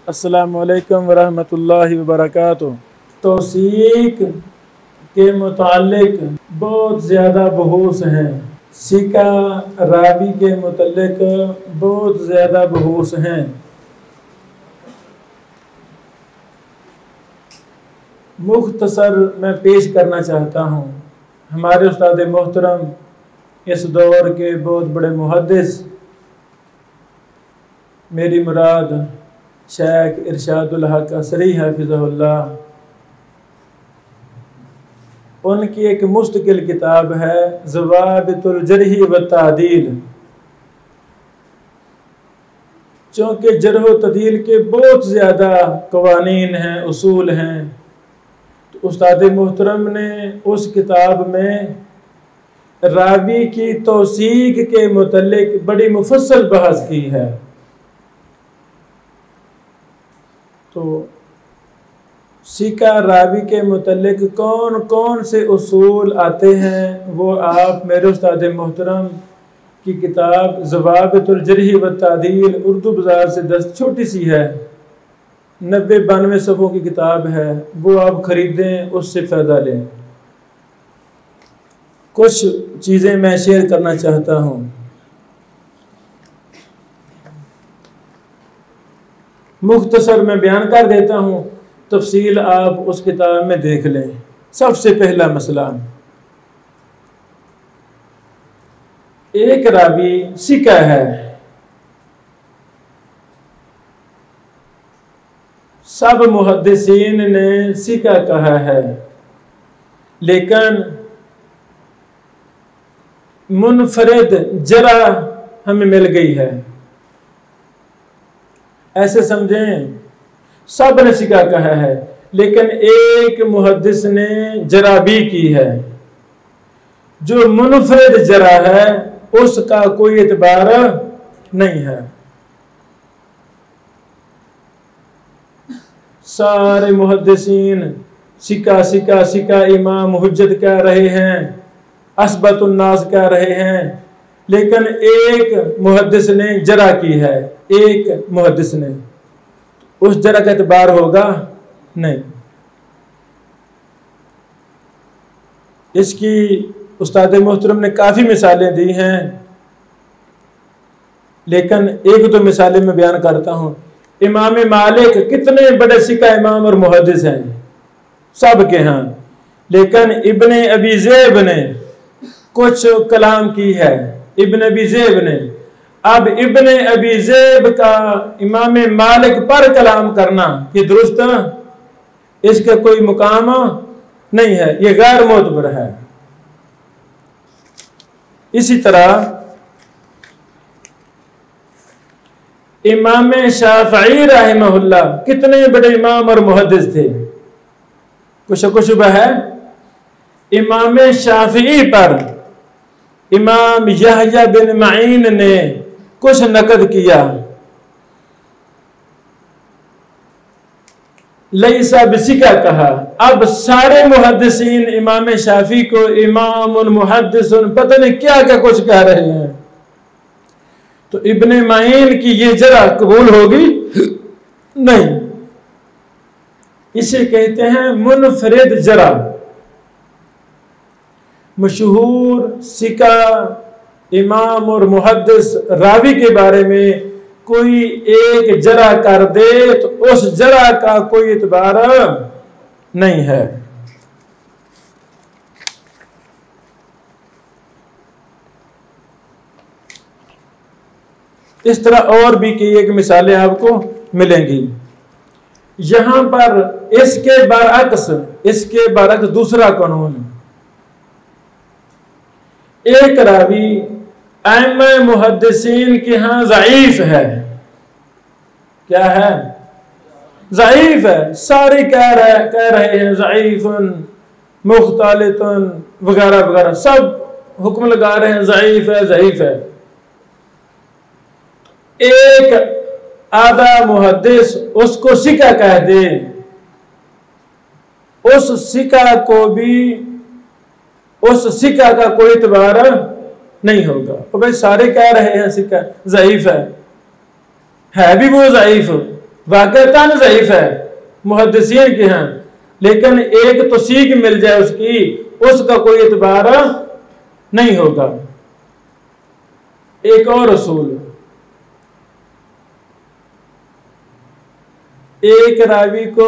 अस्सलामु अलैकुम वरहमतुल्लाहि वबरकातुहू। तौसीक के मुतालिक बहुत ज़्यादा बहूस हैं, सिका रावी के मुतालिक बहुत ज़्यादा बहूस हैं। मुख्तसर मैं पेश करना चाहता हूँ। हमारे उस्ताद मोहतरम इस दौर के बहुत बड़े मुहद्दिस, मेरी मुराद शेख इरशादुल हक असरी हफिज़हुल्लाह, उनकी एक मुस्तकिल किताब है ज़वाबितुल जरह व तादील। चूँकि जरह व तदील के बहुत ज़्यादा कवानीन हैं, उसूल हैं, तो उस्ताद मोहतरम ने उस किताब में रावी की तौसीक के मुतल्लिक बड़ी मुफस्सल बहस की है। तो सिका रावी के मुतल्लिक कौन कौन से उसूल आते हैं वो आप मेरे उस्ताद मोहतरम की किताब ज़वाबितुल जरह व तादील उर्दू बाज़ार से दस्त, छोटी सी है, 90-92 सफ़ों की किताब है, वो आप ख़रीदें, उससे फ़ायदा लें। कुछ चीज़ें मैं शेयर करना चाहता हूँ। मुख्तसर में बयान कर देता हूँ, तफसील आप उस किताब में देख लें। सबसे पहला मसला, एक रावी सिका है, सब मुहद्दिसीन ने सिका कहा है, लेकिन मुनफरिद जरा हमें मिल गई है। ऐसे समझें, सब ने सिका कहा है, लेकिन एक मुहद्दिस ने जरा भी की है। जो मुनफरिद जरा है उसका कोई एतबार नहीं है। सारे मुहद्दिसीन सिका सिका सिका इमाम हुज्जत कह रहे हैं, असबतुन्नास कह रहे हैं, लेकिन एक मुहद्दिस ने जरा की है, एक मुहद्दिस ने, उस जरा का एतबार होगा नहीं। इसकी उस्ताद मोहतरम ने काफ़ी मिसालें दी हैं, लेकिन एक दो मिसालें मैं बयान करता हूँ। इमाम मालिक कितने बड़े सिका इमाम और मुहद्दिस हैं सब के यहाँ, लेकिन इब्ने अबी ज़ैब ने कुछ कलाम की है, इब्ने अबी ज़ैब ने। अब इब्ने अबी ज़ैब का इमाम मालिक पर कलाम करना ये दुरुस्त, इसका कोई मुकाम नहीं है, ये गैर मोतबर है। इसी तरह इमाम शाफ़ई रहमहुल्लाह कितने बड़े इमाम और मुहद्दिस थे, कुछ शुबह है। इमाम शाफ़ई पर इमाम यहया बिन मईन ने कुछ नकद किया, लईसा बिसिका कहा। अब सारे मुहद्दिसीन इमाम शाफ़ी को इमामुन मुहद्दिसुन पता नहीं क्या क्या कुछ कह रहे हैं, तो इब्ने मईन की ये जरा कबूल होगी नहीं। इसे कहते हैं मुनफरिद जरा। मशहूर सिका इमाम और मुहद्दिस रावी के बारे में कोई एक जरा कर दे तो उस जरा का कोई एतबार नहीं है। इस तरह और भी कई एक मिसालें आपको मिलेंगी। यहां पर इसके बरअक्स दूसरा कानून, एक रावी आइम्मा मुहद्दिसीन के यहाँ ज़ईफ है। क्या है? ज़ईफ है। सारे कह रहे हैं ज़ईफुन मुख्तालितुन वगैरह वगैरह, सब हुक्म लगा रहे हैं ज़ईफ है ज़ईफ है। एक आधा मुहद्दिस उसको सिका कह दे, उस सिका को भी उस सिका का कोई एतबार नहीं होगा। तो भाई सारे कह रहे हैं सिका ज़ईफ है भी वो ज़ईफ, वाक़तन ज़ईफ़ है मुहद्दिसीन के यहाँ, लेकिन एक तो सीख मिल जाए उसकी, उसका कोई एतबार नहीं होगा। एक और असूल, एक रावी को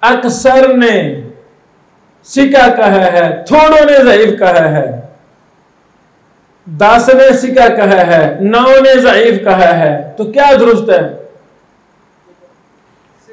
अक्सर ने सिका कहा है, थोड़ों ने ज़ईफ़ कहा है, 10 ने सिका कहा है, 9 ने ज़ईफ़ कहा है, तो क्या दुरुस्त है?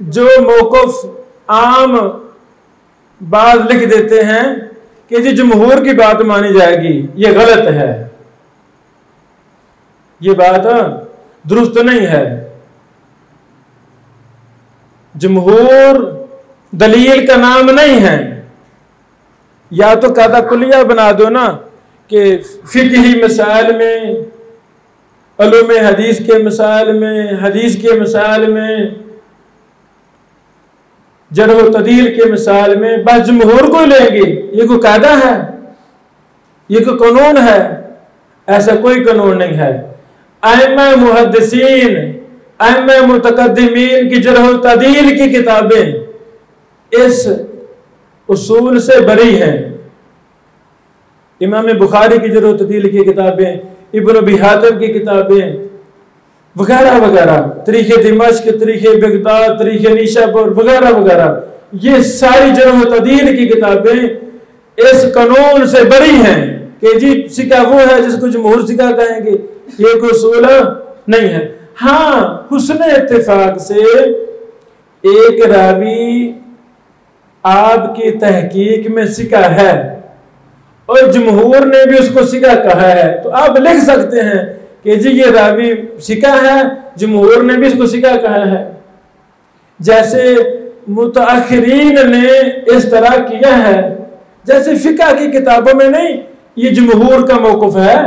जो मौक़िफ़ आम बात लिख देते हैं कि जी जमहूर की बात मानी जाएगी, ये गलत है, ये बात दुरुस्त नहीं है। जमहूर दलील का नाम नहीं है। या तो कायदा कुलिया बना दो ना कि फ़िक़ही मसाइल में, उलूम हदीस के मसाइल में, हदीस के मसाइल में, जर्ह व तदील के मसाइल में बस जमहूर को लेंगे, ये कोई कायदा है, ये कोई कानून है? ऐसा कोई कानून नहीं है। अइम्मा मुहद्दिसीन, अइम्मा मुतकद्दिमीन की जर्ह व तदील की किताबें इस उसूल से बरी हैं। इमाम बुखारी की जर्ह व तदील की किताबें, इब्न अबी हातिम की किताबें वगैरह वगैरह, तरीक़े दिमश्क, तरीक़े बगदाद, तरीक़े नीशापुर वगैरह वगैरह, ये सारी जर्ह व तदील की किताबें इस कानून से बरी हैं कि जी सिका वो है जिसको जमहूर सिका कहेंगे, ये कोई उसूल नहीं है। हाँ, हुस्न इत्तेफाक से एक रावी आपकी तहकीक में सिका है और जमहूर ने भी उसको सिका कहा है, तो आप लिख सकते हैं कि जी ये रावी सिका है, जमहूर ने भी इसको सिका कहा है। जैसे मुतअखिरीन ने इस तरह किया है, जैसे फ़िक़ह की किताबों में नहीं, ये जमहूर का मौक़िफ़ है,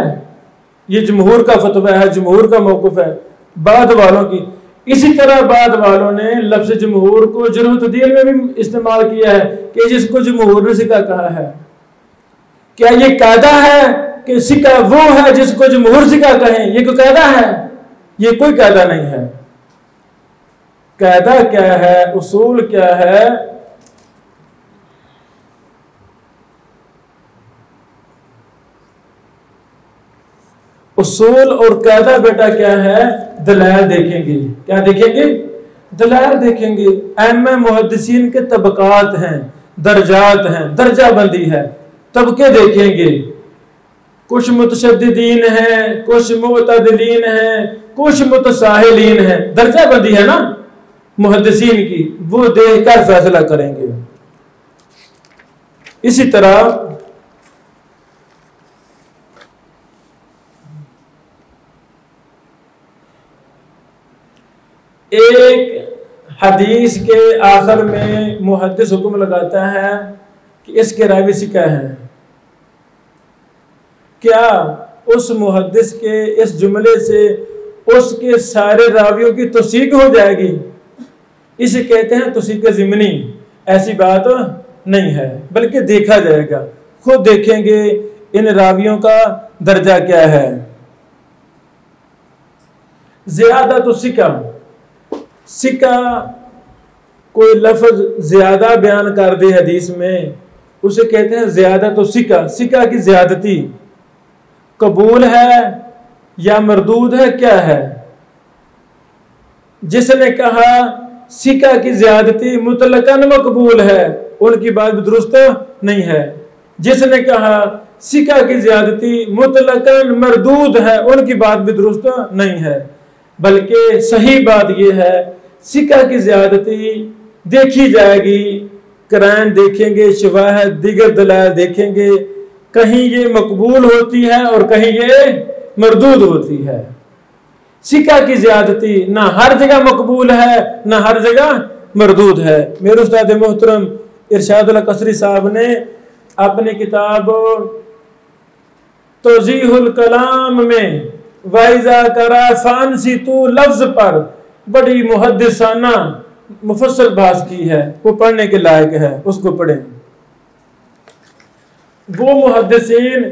ये जमहूर का फतवा है, जमहूर का मौक़िफ़ है, बाद वालों की। इसी तरह बाद वालों ने लफ्ज़ जमहूर को जर्ह व तदील में भी इस्तेमाल किया है कि जिसको जमहूर ने सिका कहा है। क्या ये कायदा है कि सिका वो है जिसको जमहूर सिका कहें? ये कोई कायदा है? ये कोई कायदा नहीं है। कायदा क्या है, उसूल क्या है? उसूल और कायदा बेटा क्या है? दलाइल देखेंगे। क्या देखेंगे? दलाइल देखेंगे। अइम्मा मुहद्दिसीन के तबकात हैं, दर्जात हैं, दर्जा बंदी है, तबके देखेंगे। कुछ मुतशद्दिदीन हैं, कुछ मुतदिलीन हैं, कुछ मुतसाहिलीन हैं, दर्जा बंदी है ना मुहद्दिसीन की, वो देखकर फैसला करेंगे। इसी तरह एक हदीस के आखिर में मुहद्दिस हुक्म लगाता है कि इसके रावी सिका है। क्या उस मुहद्दिस के इस जुमले से उसके सारे रावियों की तौसीक हो जाएगी? इसे कहते हैं तौसीक ज़िमनी। ऐसी बात नहीं है, बल्कि देखा जाएगा, खुद देखेंगे इन रावियों का दर्जा क्या है। ज़ियादा तो सिका कोई लफ्ज़ ज़्यादा बयान कर दे हदीस में, उसे कहते हैं ज़्यादा तो सिका की ज़्यादती कबूल है या मरदूद है, क्या है? जिसने कहा सिका की ज़्यादती मुतलकन मकबूल है, उनकी बात भी दुरुस्त नहीं है। जिसने कहा सिका की ज़्यादती मुतलकन मरदूद है, उनकी बात भी दुरुस्त नहीं है। बल्कि सही बात यह है, सिका की ज़्यादती देखी जाएगी, कराइन देखेंगे, शवाहिद दीगर दलाइल देखेंगे, कहीं ये मकबूल होती है और कहीं ये मरदूद होती है। सिका की ज़्यादती ना हर जगह मकबूल है, ना हर जगह मरदूद है। मेरे उस्ताद मोहतरम इरशादुल कसरी साहब ने अपनी किताब तौज़ीहुल कलाम में वाइजा करा फांसी तू लफ्ज़ पर बड़ी मुहद्दिसाना मुफस्सल बात की है, वो पढ़ने के लायक है, उसको पढ़ें। वो मुहद्दिसीन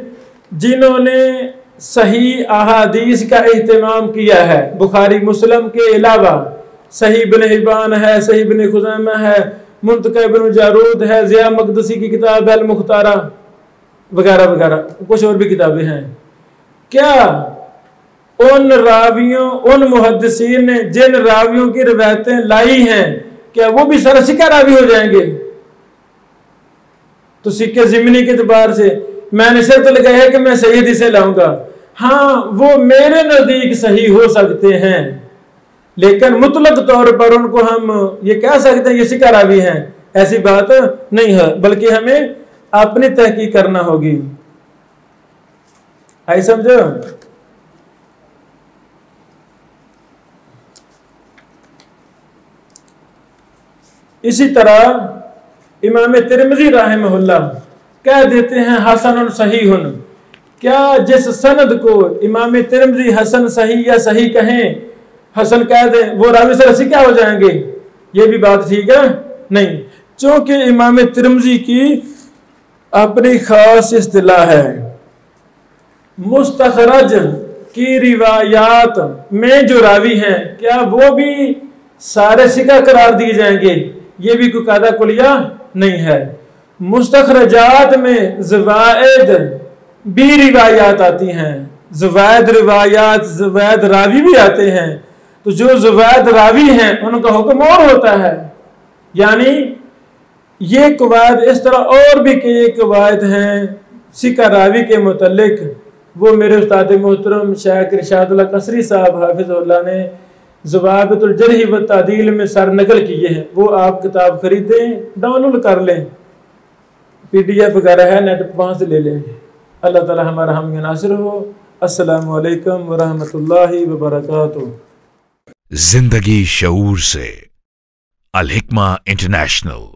जिन्होंने सही अहादीस का एहतमाम किया है, बुखारी मुस्लिम के अलावा सही इब्न हिब्बान है, सही इब्न खुज़ैमा है, मुंतका इब्न जारूद है, ज़िया मक़दसी की किताब अल मुख्तारा वगैरह वगैरह, कुछ और भी किताबें हैं। क्या उन रावियों, उन मुहद्दिसीन ने जिन रावियों की रिवायतें लाई हैं, क्या वो भी सारा सिक्का रावी हो जाएंगे? तो सिक्के ज़िमनी के एतबार से मैंने शर्त लगाया है कि मैं सही हदीसें लाऊंगा। हाँ, वो मेरे नज़दीक सही हो सकते हैं, लेकिन मुतलक तौर पर उनको हम ये कह सकते हैं ये सिक्का रावी हैं, ऐसी बात नहीं है, बल्कि हमें अपनी तहकीक करना होगी। आई समझो? इसी तरह इमाम तिरमिज़ी रहमहुल्लाह कह देते हैं हसन सहीहुन। क्या जिस सनद को इमाम तिरमिज़ी हसन सही या सही कहें, हसन कह दें, वो रावी से रसी क्या हो जाएंगे? ये भी बात ठीक है नहीं, चूंकि इमाम तिरमिज़ी की अपनी खास इस्तिलाह है। मुस्तखरज की रिवायात में जो रावी हैं, क्या वो भी सारे सिका करार दिए जाएंगे? ये भी कोई कायदा कुलिया नहीं है। मुस्तखरजात में ज़वाइद भी रिवायात आती हैं, ज़वाइद रिवायात, ज़वाइद रावी भी आते हैं। तो जो ज़वाइद रावी हैं उनका हुक्म और होता है। यानी ये कवायद इस तरह और भी कई कवायद हैं सिका रावी के मुतल्लिक, वो मेरे उस्ताद मोहतरम शेख इरशादुल्लाह कसरी साहब हाफिज़ुल्लाह ने ज़वाबितुल जर्ह व तादील में सर नकल किए हैं। वो आप किताब खरीदें, डाउनलोड कर लें, PDF वगैरह है, नेट वहाँ से ले लें। अल्लाह ताला हमारा हम नासिर हो। अस्सलामु अलैकुम व रहमतुल्लाहि व बरकातुहू। जिंदगी शऊर से, अल हिक्मा इंटरनेशनल।